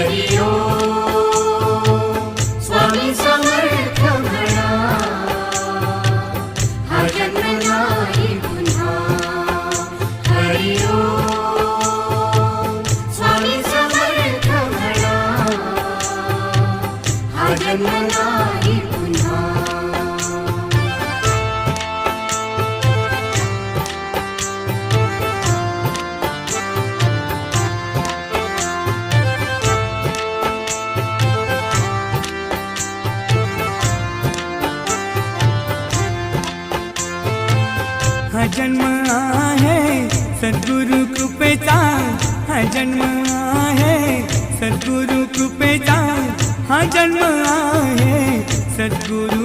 हरि ओम स्वामी समर्थ म्हणा हा जन्म नाही पुन्हा हरि ओम स्वामी समर्थ म्हणा हा जन्म नाही पुन्हा हा जन्म आहे सद्गुरु कृपेचा हा जन्म आहे सद्गुरु कृपेचा हा जन्म आहे सद्गुरु